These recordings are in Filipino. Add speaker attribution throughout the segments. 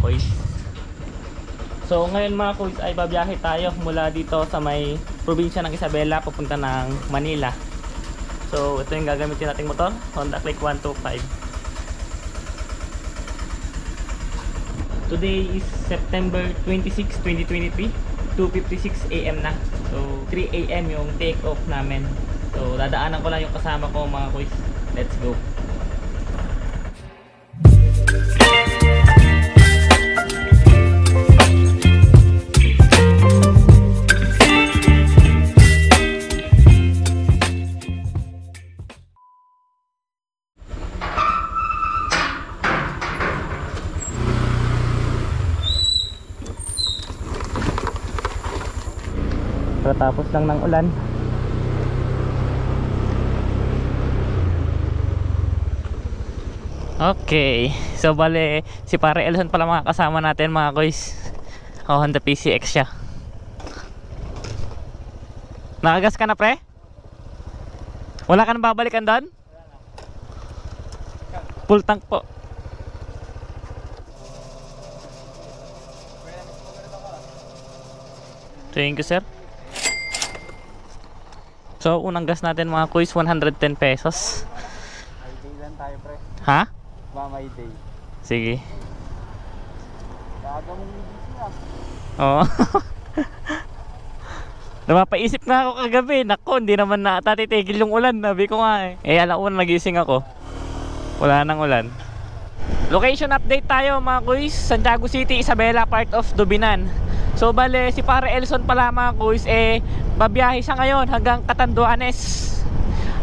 Speaker 1: kuys. So ngayon mga kuys ay babiyahe tayo mula dito sa may probinsya ng Isabela papunta ng Manila. So ito yung gagamitin nating motor, Honda Click 125. Today is September 26, 2023, 2:56 AM na. So 3 AM yung take off namin. So dadaanan ko lang yung kasama ko mga kuys. Let's go. Tapos lang ng ulan. Okay, so bale si Pare Elson pala mga kasama natin mga kuys. Honda PCX siya. Nakagas ka na pre? Wala ka nang babalikan doon? Full tank po. Thank you sir. So unang gas natin mga kuys 110 pesos.
Speaker 2: May day lang tayo pre.
Speaker 1: Ha?
Speaker 2: May day.
Speaker 1: Sige.
Speaker 2: Kaga mong busy na.
Speaker 1: Oo. Napapaisip na ako kagabi. Nako, hindi naman natatitigil yung ulan. Sabi ko nga eh. Alauna nagising ako. Wala nang ulan. Location update tayo mga kuys. Santiago City, Isabela, part of Dubinan. So bale si Pare Elson pala mga kuys babiyahe siya ngayon hanggang Catanduanes.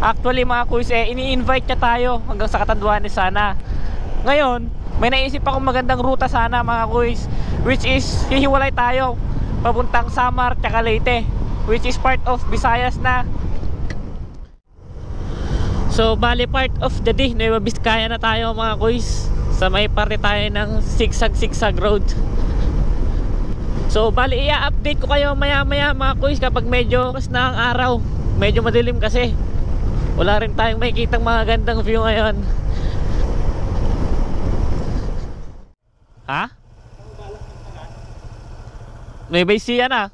Speaker 1: Actually mga kuys ini-invite niya tayo hanggang sa Catanduanes sana. Ngayon may naisip akong magandang ruta sana mga kuys, which is hihiwalay tayo papuntang Samar tsaka Leyte, which is part of Visayas na. So bale part of the day Nueva Vizcaya na tayo mga kuys. Sa may parte tayo ng zigzag road. So bali i-update ko kayo maya maya mga kuys kapag medyo mas na ang araw. Medyo madilim kasi. Wala rin tayong makikitang mga gandang view ngayon. Ha? Nueva Ecija na?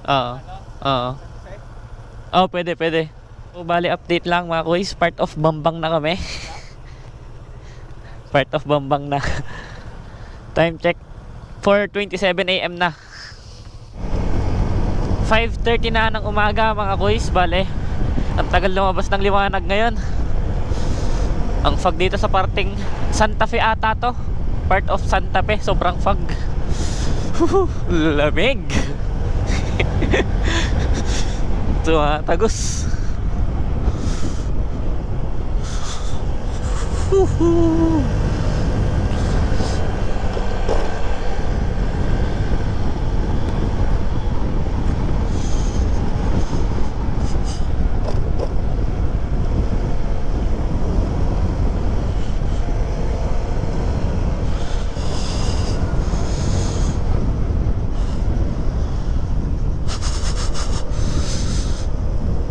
Speaker 1: Oo. Oo. Oo, pwede. So bali update lang mga kuys. Part of Bambang na kami. Part of Bambang na. Time check 4:27 AM na. 5:30 na ng umaga mga kuys. Bale ang tagal lumabas ng liwanag ngayon. Ang fog dito sa parting Santa Fe ata to. Part of Santa Fe. Sobrang fog. Lamig. Tumatagos.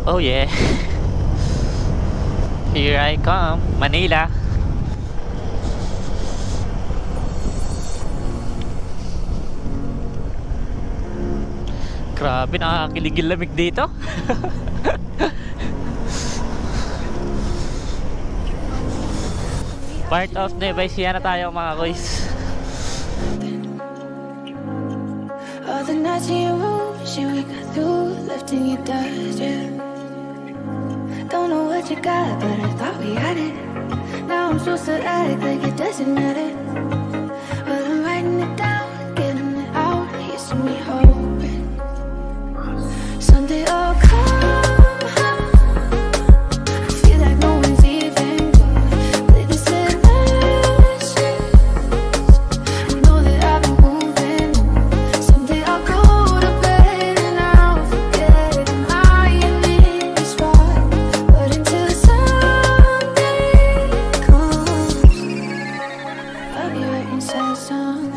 Speaker 1: Oh yeah. Here I come, Manila. Grabe, nakakiligil lamig dito. Part of Nueva Ecija na tayo mga kuys.
Speaker 3: All the nights in your room, she we got through, lifting your dust, yeah. Don't know what you got, but I thought we had it. Now I'm supposed to act like it doesn't matter. Well, I'm writing it down, getting it out. You see me hoping someday I'll come home. I feel like no one's even gone. Play this in messages. I know that I've been moving on. Someday I'll go to bed and I'll forget I'm lying in this spot. But until someday comes, I'll be writing sad songs.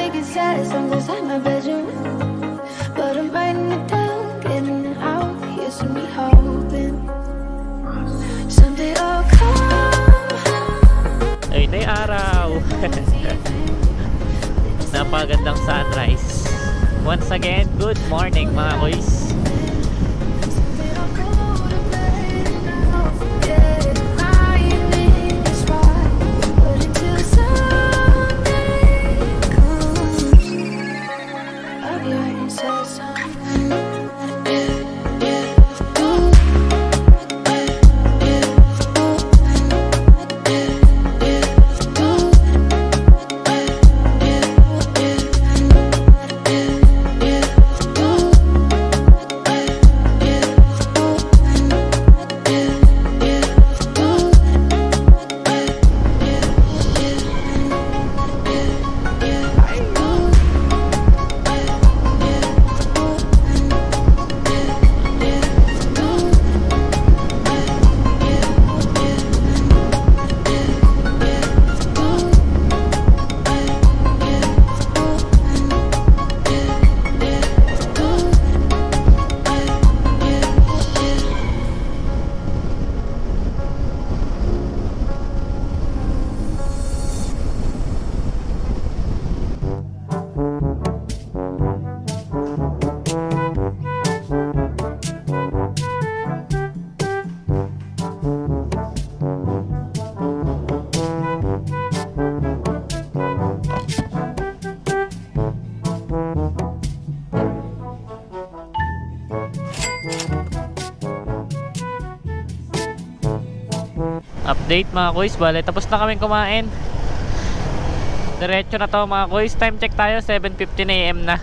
Speaker 3: making sad songs inside my bedroom, but I'm writing it down, getting it out. Used to be hoping someday I'll come home.
Speaker 1: Ay, nay araw. Napagandang sunrise. Once again, good morning mga boys. Update mga kuys, bale tapos na kaming kumain. Diretso na to mga kuys. Time check tayo, 7:15 AM na.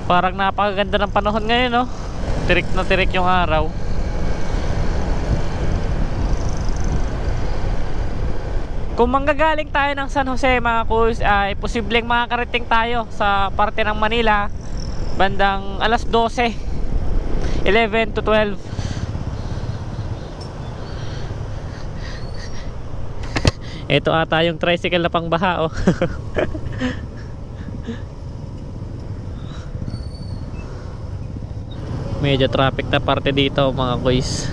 Speaker 1: Parang napakaganda ng panahon ngayon, no? Tirik na tirik yung araw. Kung manggagaling tayo ng San Jose mga kuys, ay posibleng makakarating tayo sa parte ng Manila bandang alas 12, 11 to 12. Ito ata yung tricycle na pangbaha, oh. Medyo traffic na parte dito mga boys.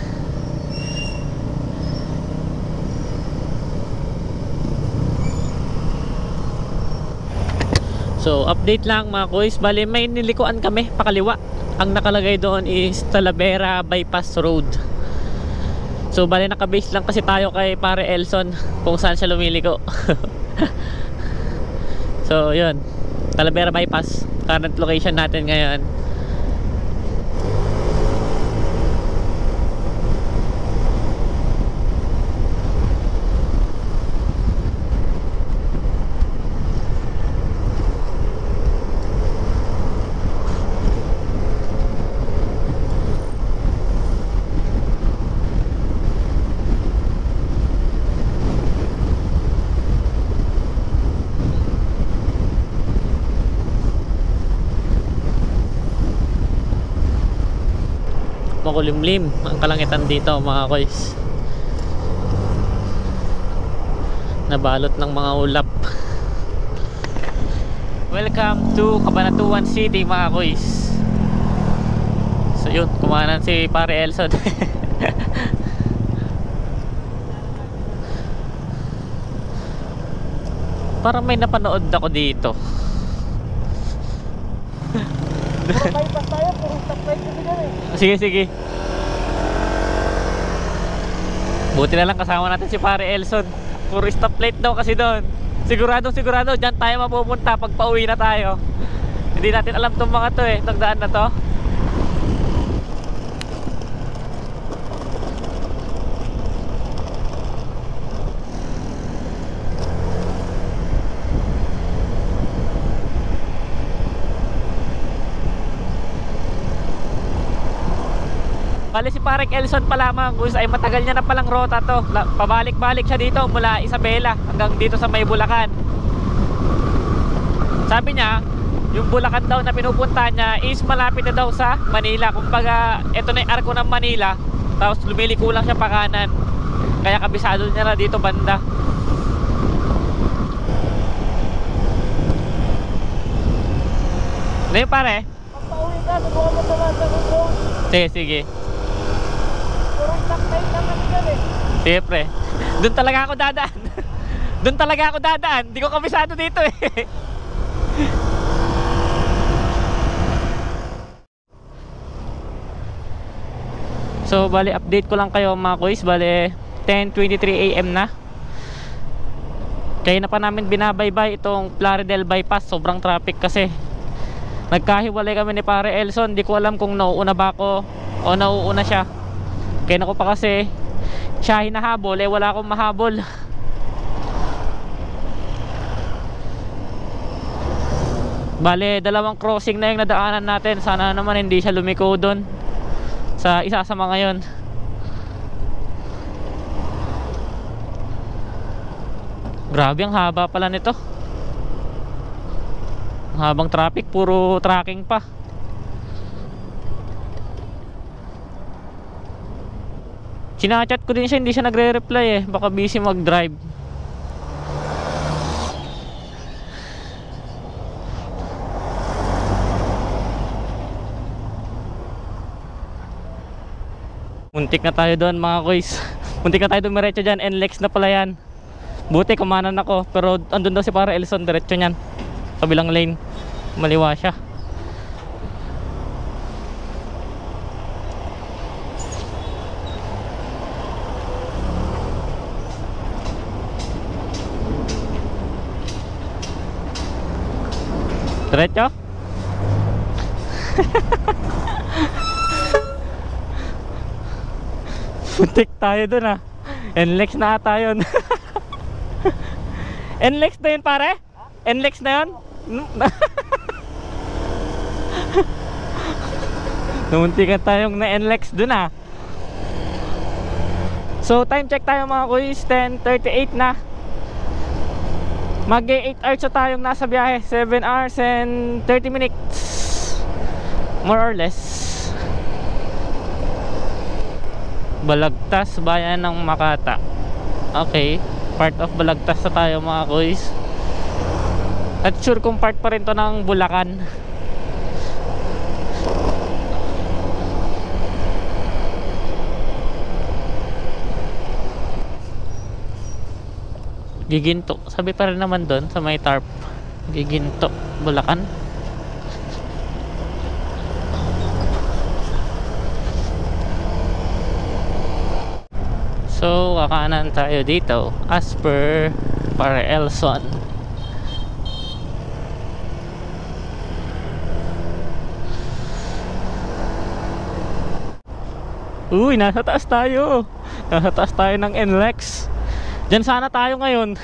Speaker 1: So update lang mga boys, bali may nilikuan kami pakaliwa. Ang nakalagay doon is Talavera Bypass Road. So bali nakabase lang kasi tayo kay Pare Elson kung saan siya lumiliko. So yun, Talavera Bypass, current location natin ngayon. Makulimlim ang kalangitan dito mga koys, nabalot ng mga ulap. Welcome to Cabanatuan City mga koys. So yun, kumanan si Pare Elson. Parang may napanood ako dito.
Speaker 2: Puro bypass tayo, puro stoplight kasi dyan eh.
Speaker 1: Sige, sige. Buti na lang kasama natin si Pare Elson. Puro stoplight daw kasi doon. Sigurado dyan tayo mapupunta pag pauwi na tayo. Hindi natin alam itong mga to eh, nagdaan na to. Bali si Parek Elson pala mga guys ay matagal niya na palang rota to. Pabalik-balik siya dito mula Isabela hanggang dito sa may Bulacan. Sabi niya, yung Bulacan daw na pinupunta niya is malapit na daw sa Manila. Kumbaga, ito na yung arko ng Manila. Tapos lumiliko lang siya pa kanan. Kaya kabisado niya na dito banda. Hindi pare.
Speaker 2: Pagpauwi ka, subukan mo naman sa road.
Speaker 1: Sige, sige.
Speaker 2: Puro stock light lang kami dyan eh.
Speaker 1: Sige pre. Doon talaga ako dadaan. Doon talaga ako dadaan. Hindi ko kabisado dito eh. So bali update ko lang kayo mga kuys. Bali 10:23 AM na. Kaya na pa namin binabaybay itong Plaridel bypass. Sobrang traffic kasi. Nagkahiwalay kami ni pare Elson. Di ko alam kung nauuna ba ako o nauuna siya. Kaya na ko pa kasi siya hinahabol eh, wala akong mahabol. Bale, dalawang crossing na yung nadaanan natin. Sana naman hindi siya lumiko doon sa isa sa mga yon. Grabe, ang haba pala nito. Habang traffic, puro tracking pa. Sinachat ko din siya, hindi siya nagre-reply eh. Baka busy mag-drive. Muntik na tayo doon mga kuys. Muntik na tayo dumiretso dyan. NLEX na pala yan. Buti kumanan ako. Pero andun daw si para Elson, diretso nyan. Kabilang lane. Maliwa siya. Diretso? Muntik tayo dun ah. NLEX na ata yun. NLEX na yun pare? NLEX na yun? Namuntikan tayong na NLEX dun ah. So time check tayo mga kuys, 10:38 na. Mag 8 hours na tayong nasa biyahe. 7 hours and 30 minutes more or less. Balagtas, bayan ng Makata. Okay, part of Balagtas na tayo mga kuys. At sure kung part pa rin to ng Bulacan. Giginto, sabi pa rin naman doon sa may tarp. Giginto, Bulacan. So kakanan tayo dito as per para Elson. Uy, nasa taas tayo. Nasa taas tayo ng NLEX. Diyan sana tayo ngayon.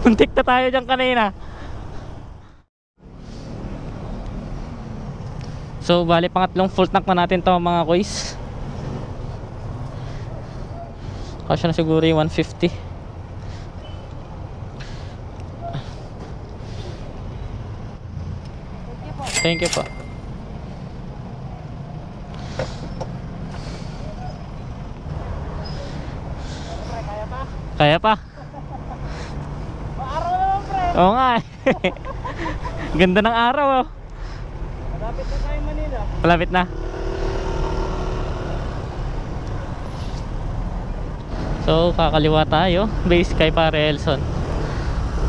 Speaker 1: Muntik na tayo dyan kanina. So bali pangatlong full tank na natin to mga kuys. Kasya na siguro yung 150. Thank you po. Kaya pa?
Speaker 2: Maaraw naman pre.
Speaker 1: Oo nga eh. Ganda ng araw oh.
Speaker 2: Malapit na tayo Manila.
Speaker 1: Malapit na. So kakaliwa tayo. Base kay pare Elson.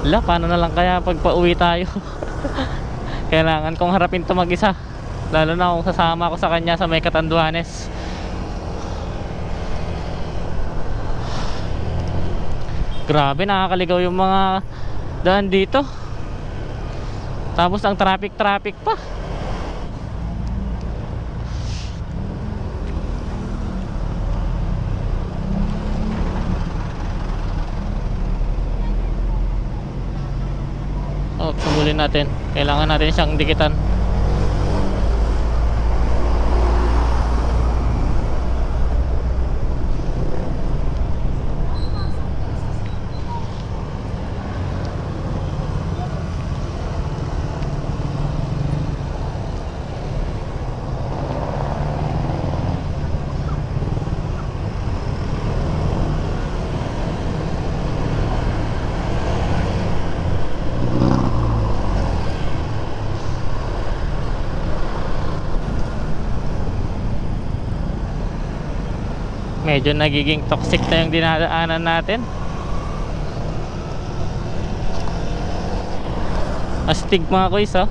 Speaker 1: Wala, paano na lang kaya pag pauwi tayo. Kailangan kong harapin to mag-isa. Lalo na kung sasama ko sa kanya sa may Catanduanes. Grabe, nakakaligaw yung mga daan dito. Tapos ang traffic pa. Oh, sumulin natin. Kailangan natin siyang dikitan. Medyo nagiging toxic na yung dinadaanan natin. Astig mga kuys, oh.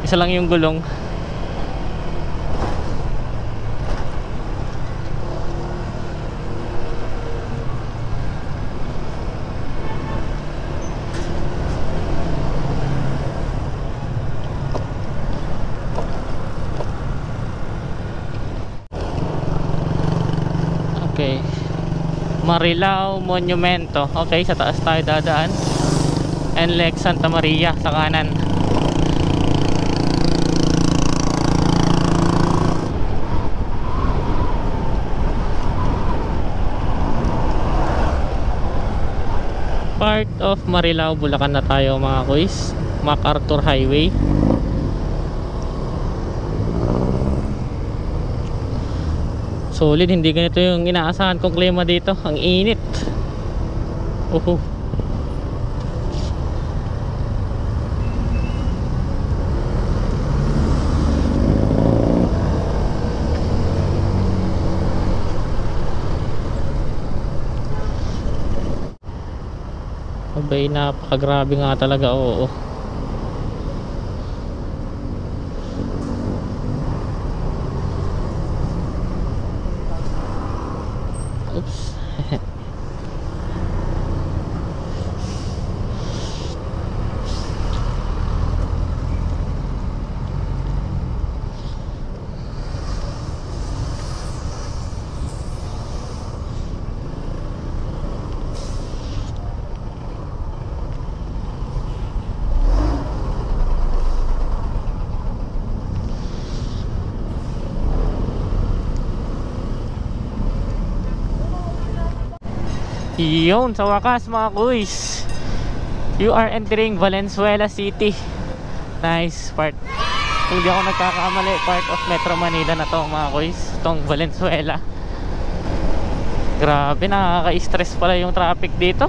Speaker 1: Isa lang yung gulong. Okay, Marilao Monumento. Okay, sa taas tayo dadaan. NLEX Santa Maria sa kanan. Part of Marilao, Bulacan na tayo mga kuys. MacArthur Highway. Solid, hindi ganito yung inaasahan kong klima dito. Ang init. Uhu. Abay, napakagrabe nga talaga. Oo. Oops. Yun, sa wakas mga kuys, you are entering Valenzuela City. Nice part. Kung di ako nagkakamali, part of Metro Manila na to mga kuys, itong Valenzuela. Grabe, nakaka-stress pala yung traffic dito.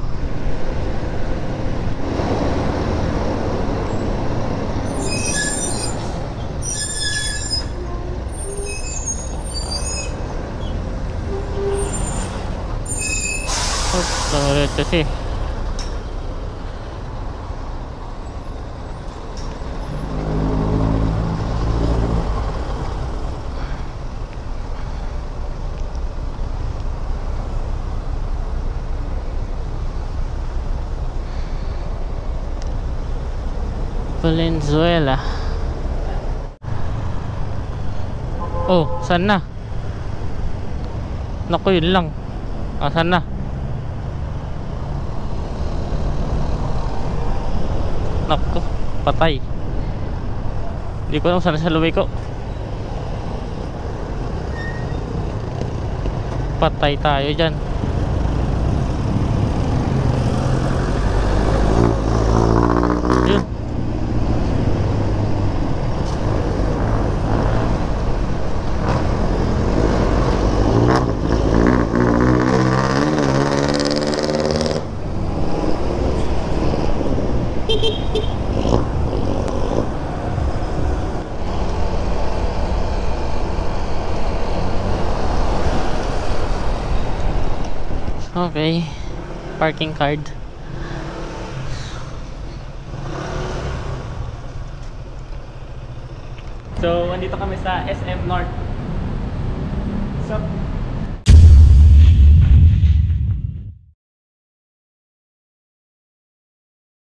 Speaker 1: Sorry kasi Valenzuela. Oh, saan na? Naku, yun lang. Saan na? Naku, patay. Hindi ko alam saan sa luwi ko. Patay tayo dyan. Yun. Okay, parking card. So, andito kami sa SM North. So,